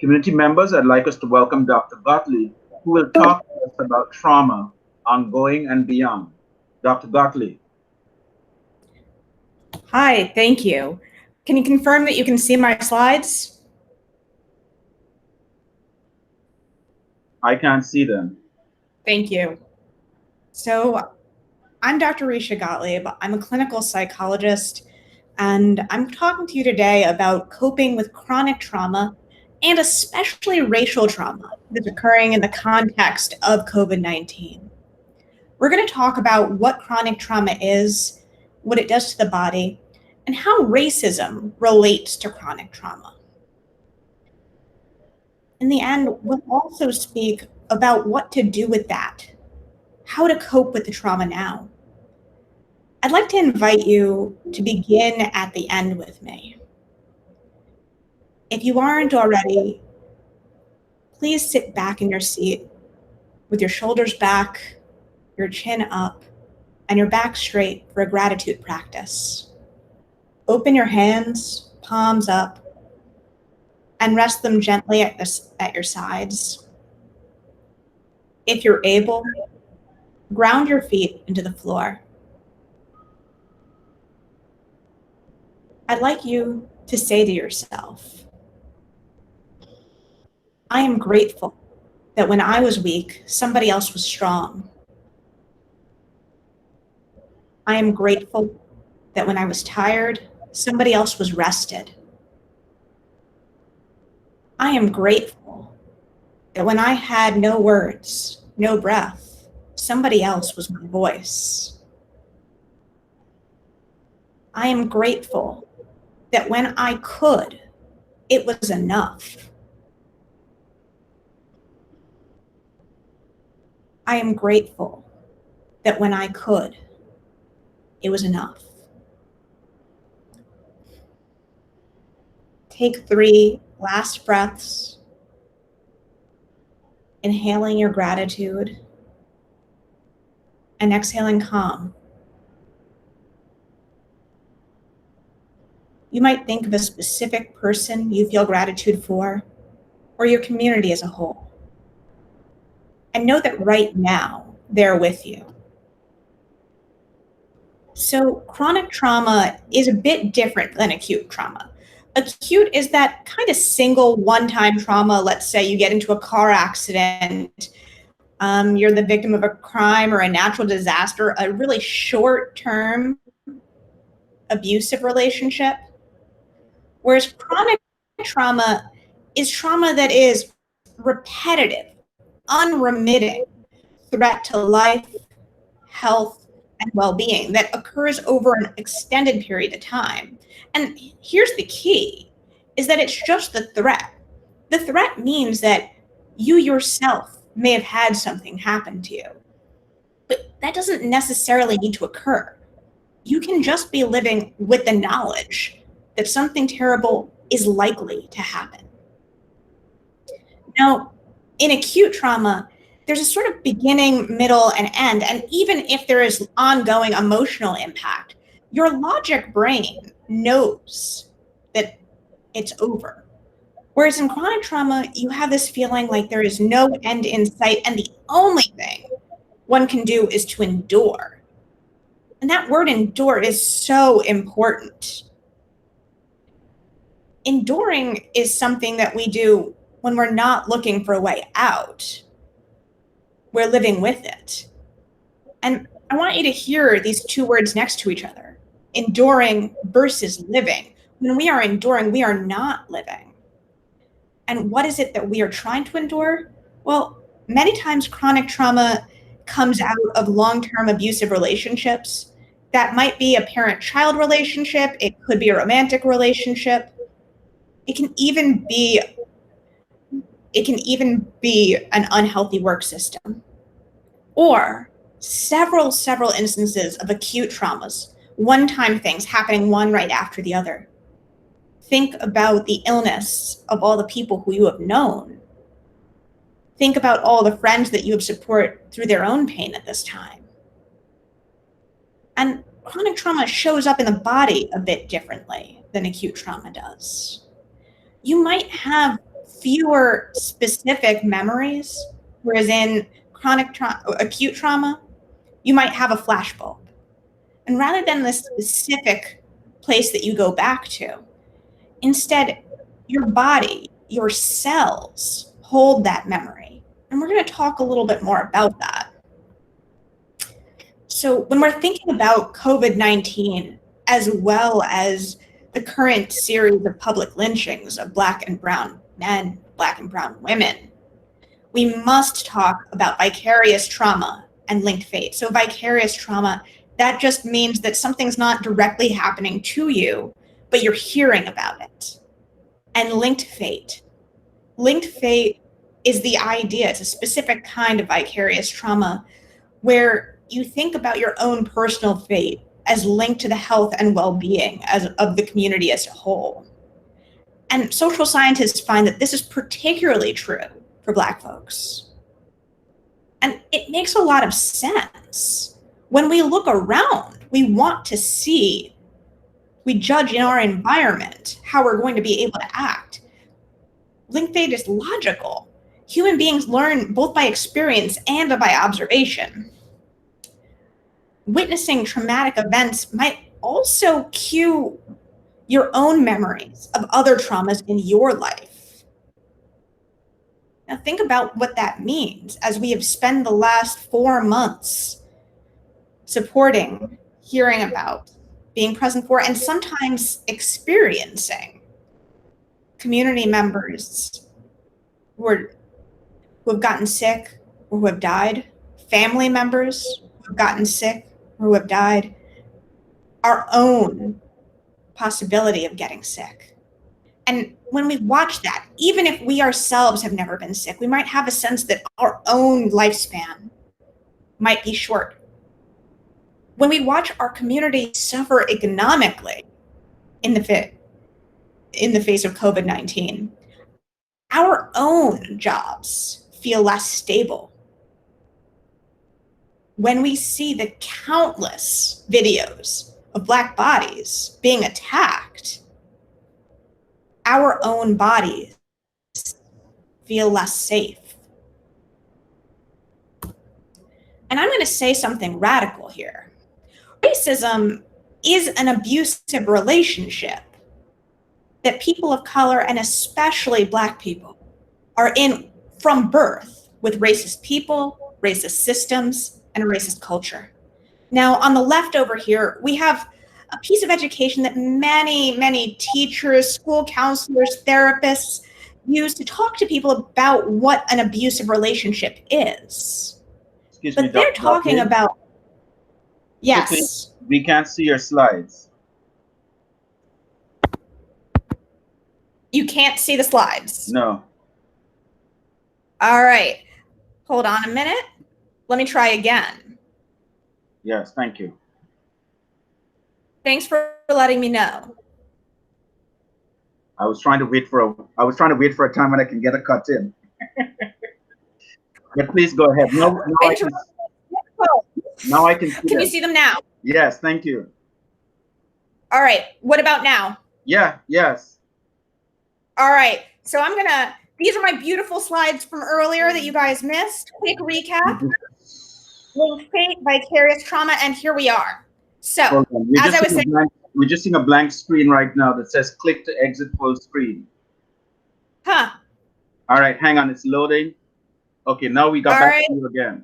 Community members, I'd like us to welcome Dr. Gottlieb, who will talk to us about trauma, ongoing and beyond. Dr. Gottlieb. Hi, thank you. Can you confirm that you can see my slides? I can't see them. Thank you. So I'm Dr. Risha Gottlieb. I'm a clinical psychologist, and I'm talking to you today about coping with chronic trauma and especially racial trauma that's occurring in the context of COVID-19. We're going to talk about what chronic trauma is, what it does to the body, and how racism relates to chronic trauma. In the end, we'll also speak about what to do with that, how to cope with the trauma now. I'd like to invite you to begin at the end with me. If you aren't already, please sit back in your seat with your shoulders back, your chin up, and your back straight for a gratitude practice. Open your hands, palms up, and rest them gently at your sides. If you're able, ground your feet into the floor. I'd like you to say to yourself, I am grateful that when I was weak, somebody else was strong. I am grateful that when I was tired, somebody else was rested. I am grateful that when I had no words, no breath, somebody else was my voice. I am grateful that when I could, it was enough. I am grateful that when I could, it was enough. Take 3 last breaths, inhaling your gratitude and exhaling calm. You might think of a specific person you feel gratitude for, or your community as a whole. And know that right now, they're with you. So chronic trauma is a bit different than acute trauma. Acute is that kind of single one-time trauma. Let's say you get into a car accident, you're the victim of a crime or a natural disaster, a really short-term abusive relationship. Whereas chronic trauma is trauma that is repetitive, unremitting threat to life, health, and well-being that occurs over an extended period of time. And here's the key, is that it's just the threat. The threat means that you yourself may have had something happen to you, but that doesn't necessarily need to occur. You can just be living with the knowledge that something terrible is likely to happen. Now, in acute trauma, there's a sort of beginning, middle, and end. And even if there is ongoing emotional impact, your logic brain knows that it's over. Whereas in chronic trauma, you have this feeling like there is no end in sight, and the only thing one can do is to endure. And that word endure is so important. Enduring is something that we do when we're not looking for a way out. We're living with it. And I want you to hear these 2 words next to each other, enduring versus living. When we are enduring, we are not living. And what is it that we are trying to endure? Well, many times chronic trauma comes out of long-term abusive relationships. That might be a parent-child relationship. It could be a romantic relationship. It can even be an unhealthy work system. Or several instances of acute traumas, one-time things happening one right after the other. Think about the illness of all the people who you have known. Think about all the friends that you have supported through their own pain at this time. And chronic trauma shows up in the body a bit differently than acute trauma does. You might have fewer specific memories, whereas in acute trauma, you might have a flashbulb. And rather than the specific place that you go back to, instead, your body, your cells hold that memory. And we're going to talk a little bit more about that. So when we're thinking about COVID-19, as well as the current series of public lynchings of Black and brown men, Black and brown women, we must talk about vicarious trauma and linked fate. So vicarious trauma, that just means that something's not directly happening to you, but you're hearing about it. And linked fate. Linked fate is the idea, it's a specific kind of vicarious trauma where you think about your own personal fate as linked to the health and well-being of the community as a whole. And social scientists find that this is particularly true for Black folks. And it makes a lot of sense. When we look around, we want to see, we judge in our environment how we're going to be able to act. Linked fate is logical. Human beings learn both by experience and by observation. Witnessing traumatic events might also cue your own memories of other traumas in your life. Now think about what that means as we have spent the last 4 months supporting, hearing about, being present for, and sometimes experiencing community members who have gotten sick or who have died, family members who have gotten sick or who have died, our own possibility of getting sick. And when we watch that, even if we ourselves have never been sick, we might have a sense that our own lifespan might be short. When we watch our community suffer economically in the face of COVID-19, our own jobs feel less stable. When we see the countless videos of Black bodies being attacked, our own bodies feel less safe. And I'm going to say something radical here. Racism is an abusive relationship that people of color, and especially Black people, are in from birth with racist people, racist systems, and a racist culture. Now, on the left over here, we have a piece of education that many, many teachers, school counselors, therapists use to talk to people about what an abusive relationship is. Excuse but me, they're Dr. talking Gottlieb? about, Quickly, yes. we can't see your slides. You can't see the slides. No. All right. Hold on a minute. Let me try again. Yes, thank you. Thanks for letting me know. I was trying to wait for a time when I can get a cut in. But please go ahead. Now I can see Can them. you see them now? Yes, thank you. All right. What about now? Yeah, yes. All right. So these are my beautiful slides from earlier that you guys missed. Quick recap. Linked fate, vicarious trauma, and here we are. So, as I was saying, we're just seeing a blank screen right now that says click to exit full screen. Huh. All right, hang on, it's loading. Okay, now we got back to you again.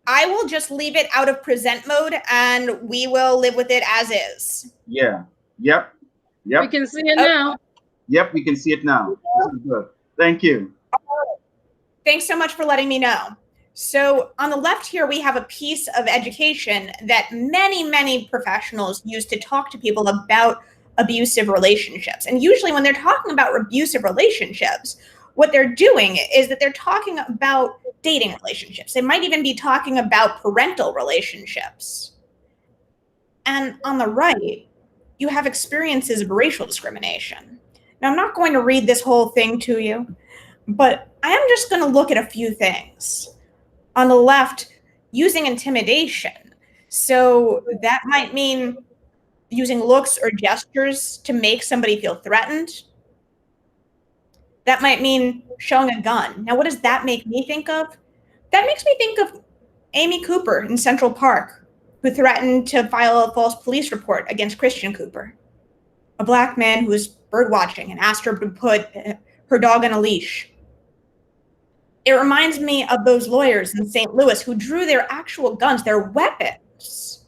I will just leave it out of present mode and we will live with it as is. Yeah. Yep. We can see it now. Yep, we can see it now. This is good. Thank you. Thanks so much for letting me know. So on the left here, we have a piece of education that many, many professionals use to talk to people about abusive relationships. And usually when they're talking about abusive relationships, what they're doing is that they're talking about dating relationships. They might even be talking about parental relationships. And on the right, you have experiences of racial discrimination. Now, I'm not going to read this whole thing to you, but I am just going to look at a few things. On the left, using intimidation. So that might mean using looks or gestures to make somebody feel threatened. That might mean showing a gun. Now, what does that make me think of? That makes me think of Amy Cooper in Central Park, who threatened to file a false police report against Christian Cooper, a Black man who was bird watching and asked her to put her dog on a leash. It reminds me of those lawyers in St. Louis who drew their actual guns, their weapons,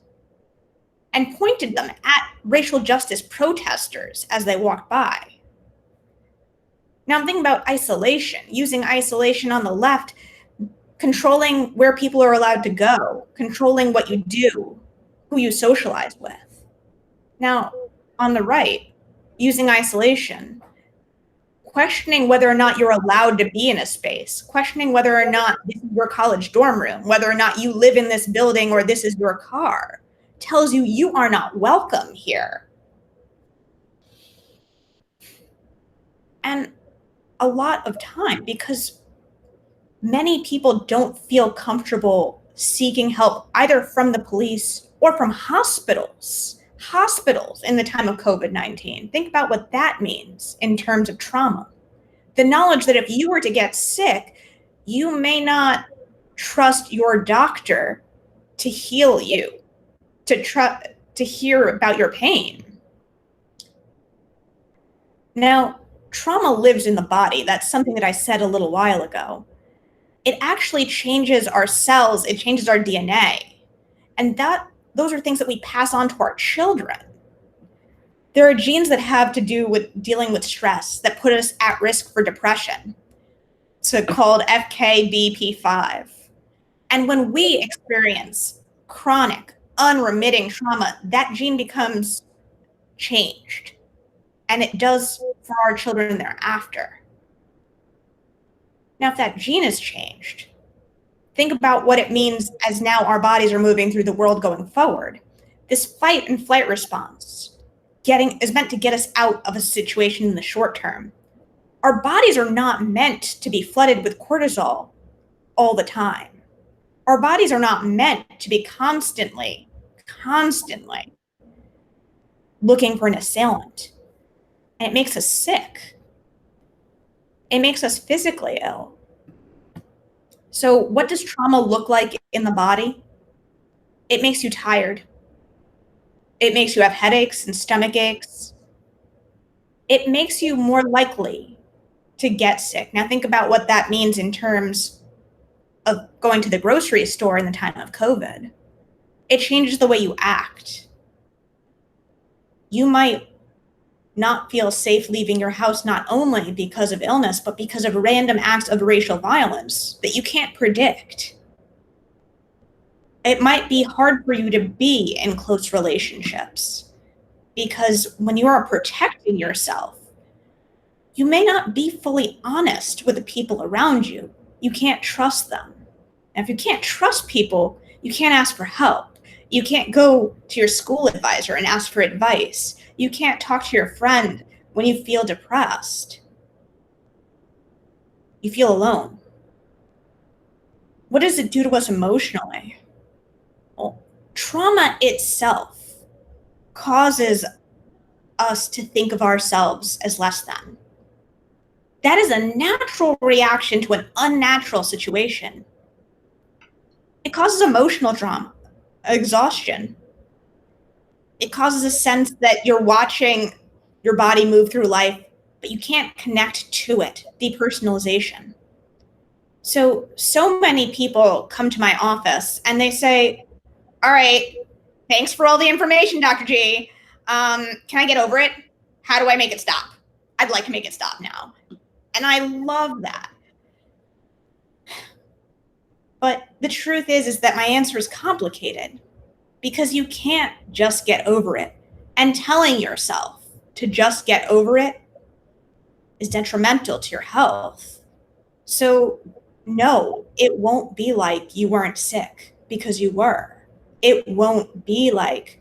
and pointed them at racial justice protesters as they walked by. Now I'm thinking about isolation, using isolation on the left, controlling where people are allowed to go, controlling what you do, who you socialize with. Now, on the right, using isolation, questioning whether or not you're allowed to be in a space, questioning whether or not this is your college dorm room, whether or not you live in this building or this is your car, tells you you are not welcome here. And a lot of time, because many people don't feel comfortable seeking help either from the police or from hospitals in the time of COVID-19. Think about what that means in terms of trauma. The knowledge that if you were to get sick, you may not trust your doctor to heal you, to hear about your pain. Now, trauma lives in the body. That's something that I said a little while ago. It actually changes our cells, it changes our DNA. And those are things that we pass on to our children. There are genes that have to do with dealing with stress that put us at risk for depression. It's called FKBP5. And when we experience chronic, unremitting trauma, that gene becomes changed. And it does for our children thereafter. Now, if that gene is changed, think about what it means as now our bodies are moving through the world going forward. This fight and flight response is meant to get us out of a situation in the short term. Our bodies are not meant to be flooded with cortisol all the time. Our bodies are not meant to be constantly looking for an assailant. And it makes us sick. It makes us physically ill. So what does trauma look like in the body? It makes you tired. It makes you have headaches and stomach aches. It makes you more likely to get sick. Now think about what that means in terms of going to the grocery store in the time of COVID. It changes the way you act. You might not feel safe leaving your house, not only because of illness, but because of random acts of racial violence that you can't predict. It might be hard for you to be in close relationships because when you are protecting yourself, you may not be fully honest with the people around you. You can't trust them. And if you can't trust people, you can't ask for help. You can't go to your school advisor and ask for advice. You can't talk to your friend when you feel depressed. You feel alone. What does it do to us emotionally? Well, trauma itself causes us to think of ourselves as less than. That is a natural reaction to an unnatural situation. It causes emotional trauma, exhaustion. It causes a sense that you're watching your body move through life, but you can't connect to it, depersonalization. So many people come to my office and they say, all right, thanks for all the information, Dr. G. Can I get over it? How do I make it stop? I'd like to make it stop now. And I love that. But the truth is that my answer is complicated because you can't just get over it. And telling yourself to just get over it is detrimental to your health. So no, it won't be like you weren't sick because you were. It won't be like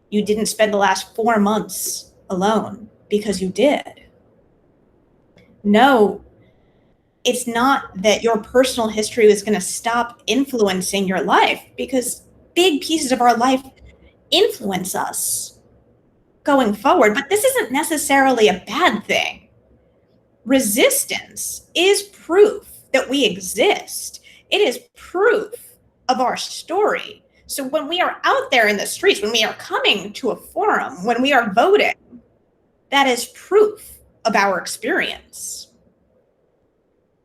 you didn't spend the last 4 months alone because you did. No, it's not that your personal history is going to stop influencing your life because big pieces of our life influence us going forward. But this isn't necessarily a bad thing. Resistance is proof that we exist. It is proof of our story. So when we are out there in the streets, when we are coming to a forum, when we are voting, that is proof of our experience.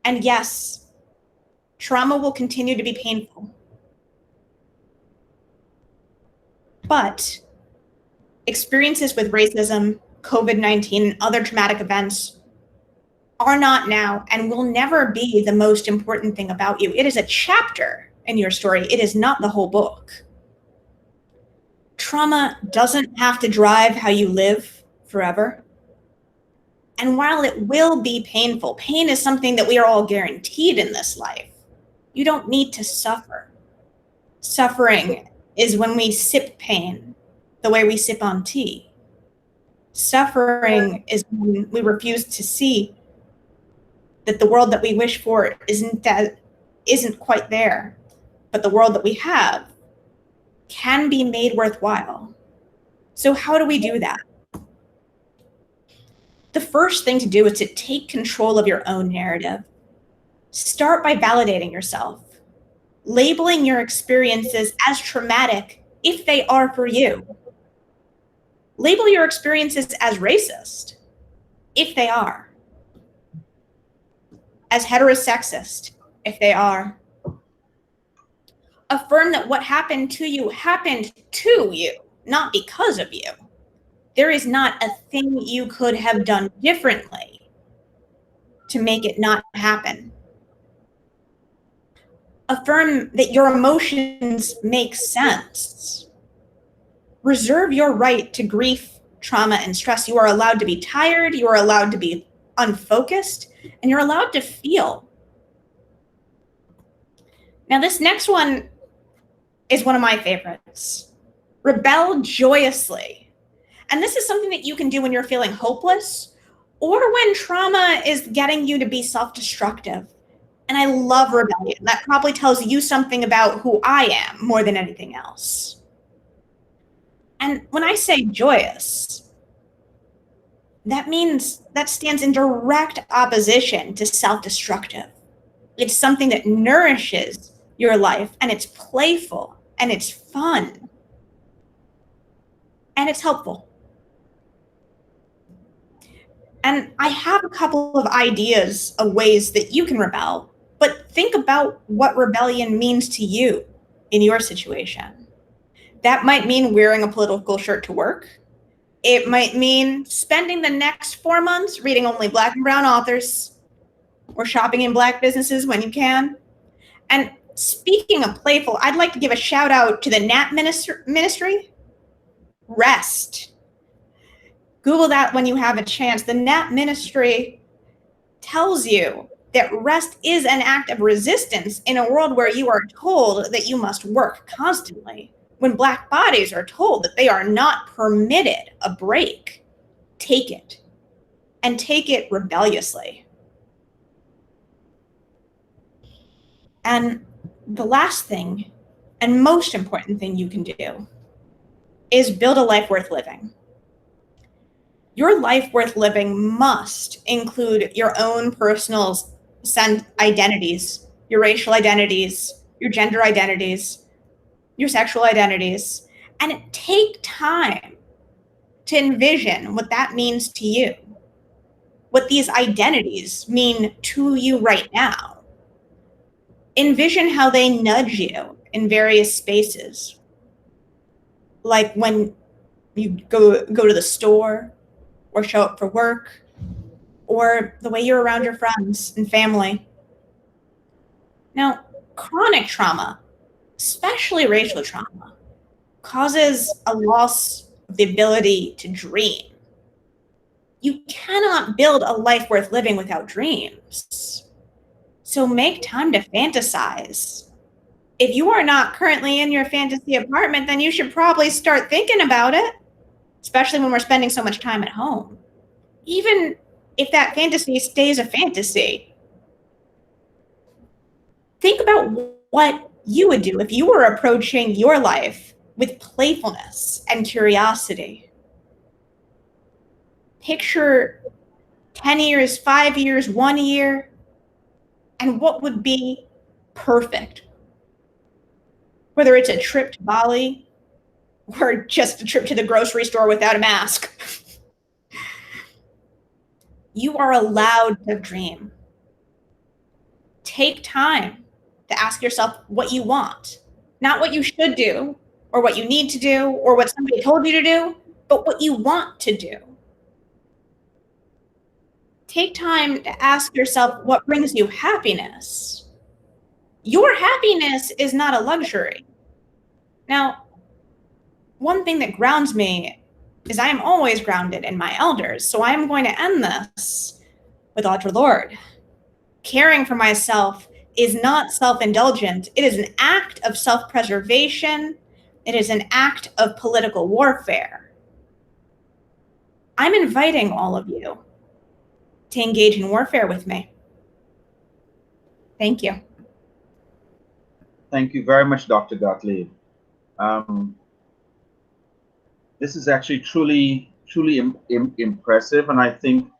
And yes, trauma will continue to be painful. But experiences with racism, COVID-19, and other traumatic events are not now and will never be the most important thing about you. It is a chapter in your story. It is not the whole book. Trauma doesn't have to drive how you live forever. And while it will be painful, pain is something that we are all guaranteed in this life. You don't need to suffer. Suffering is when we sip pain the way we sip on tea. Suffering is when we refuse to see that the world that we wish for isn't quite there, but the world that we have can be made worthwhile. So how do we do that? The first thing to do is to take control of your own narrative. Start by validating yourself, labeling your experiences as traumatic if they are for you. Label your experiences as racist if they are, as heterosexist if they are. Affirm that what happened to you, not because of you. There is not a thing you could have done differently to make it not happen. Affirm that your emotions make sense. Reserve your right to grief, trauma, and stress. You are allowed to be tired, you are allowed to be unfocused, and you're allowed to feel. Now, this next one is one of my favorites. Rebel joyously. And this is something that you can do when you're feeling hopeless or when trauma is getting you to be self-destructive. And I love rebellion. That probably tells you something about who I am more than anything else. And when I say joyous, that means that stands in direct opposition to self-destructive. It's something that nourishes your life, and it's playful, and it's fun, and it's helpful. And I have a couple of ideas of ways that you can rebel, but think about what rebellion means to you in your situation. That might mean wearing a political shirt to work. It might mean spending the next 4 months reading only Black and brown authors or shopping in Black businesses when you can. And speaking of playful, I'd like to give a shout out to the NAP ministry. Rest. Google that when you have a chance. The NAP ministry tells you that rest is an act of resistance in a world where you are told that you must work constantly. When Black bodies are told that they are not permitted a break, take it, and take it rebelliously. And the last thing, and most important thing you can do, is build a life worth living. Your life worth living must include your own personal identities, your racial identities, your gender identities, your sexual identities, and take time to envision what that means to you, what these identities mean to you right now. Envision how they nudge you in various spaces, like when you go to the store or show up for work, or the way you're around your friends and family. Now, chronic trauma, especially racial trauma, causes a loss of the ability to dream. You cannot build a life worth living without dreams. So make time to fantasize. If you are not currently in your fantasy apartment, then you should probably start thinking about it, especially when we're spending so much time at home. Even if that fantasy stays a fantasy, think about what you would do if you were approaching your life with playfulness and curiosity. Picture 10 years, 5 years, 1 year? And what would be perfect? Whether it's a trip to Bali or just a trip to the grocery store without a mask. You are allowed to dream. Take time to ask yourself what you want, not what you should do or what you need to do or what somebody told you to do, but what you want to do. Take time to ask yourself what brings you happiness. Your happiness is not a luxury. Now, one thing that grounds me is I am always grounded in my elders. So I am going to end this with Audre Lorde. Caring for myself is not self-indulgent. It is an act of self-preservation. It is an act of political warfare. I'm inviting all of you to engage in warfare with me. Thank you. Thank you very much, Dr. Gottlieb. This is actually truly impressive, and I think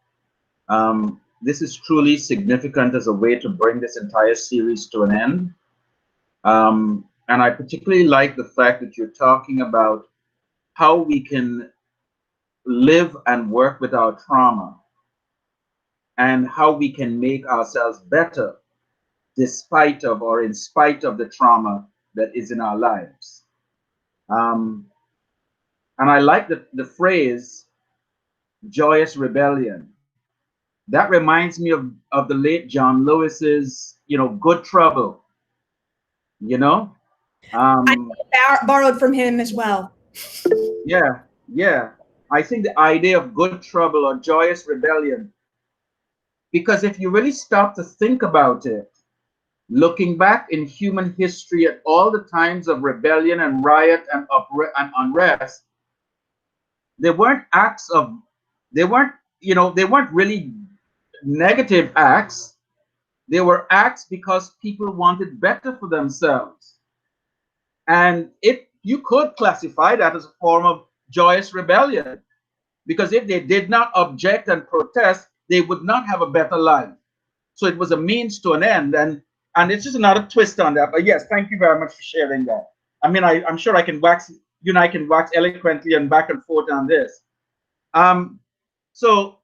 this is truly significant as a way to bring this entire series to an end. And I particularly like the fact that you're talking about how we can live and work with our trauma and how we can make ourselves better despite of or in spite of the trauma that is in our lives. And I like the phrase joyous rebellion. That reminds me of the late John Lewis's, Good Trouble, I borrowed from him as well. Yeah. I think the idea of good trouble or joyous rebellion, because if you really stop to think about it, looking back in human history at all the times of rebellion and riot and unrest, they weren't really negative acts. They were acts because people wanted better for themselves. And you could classify that as a form of joyous rebellion, because if they did not object and protest, they would not have a better life. So it was a means to an end, and it's just another twist on that. But yes, thank you very much for sharing that. I mean, I'm sure I can wax eloquently and back and forth on this. So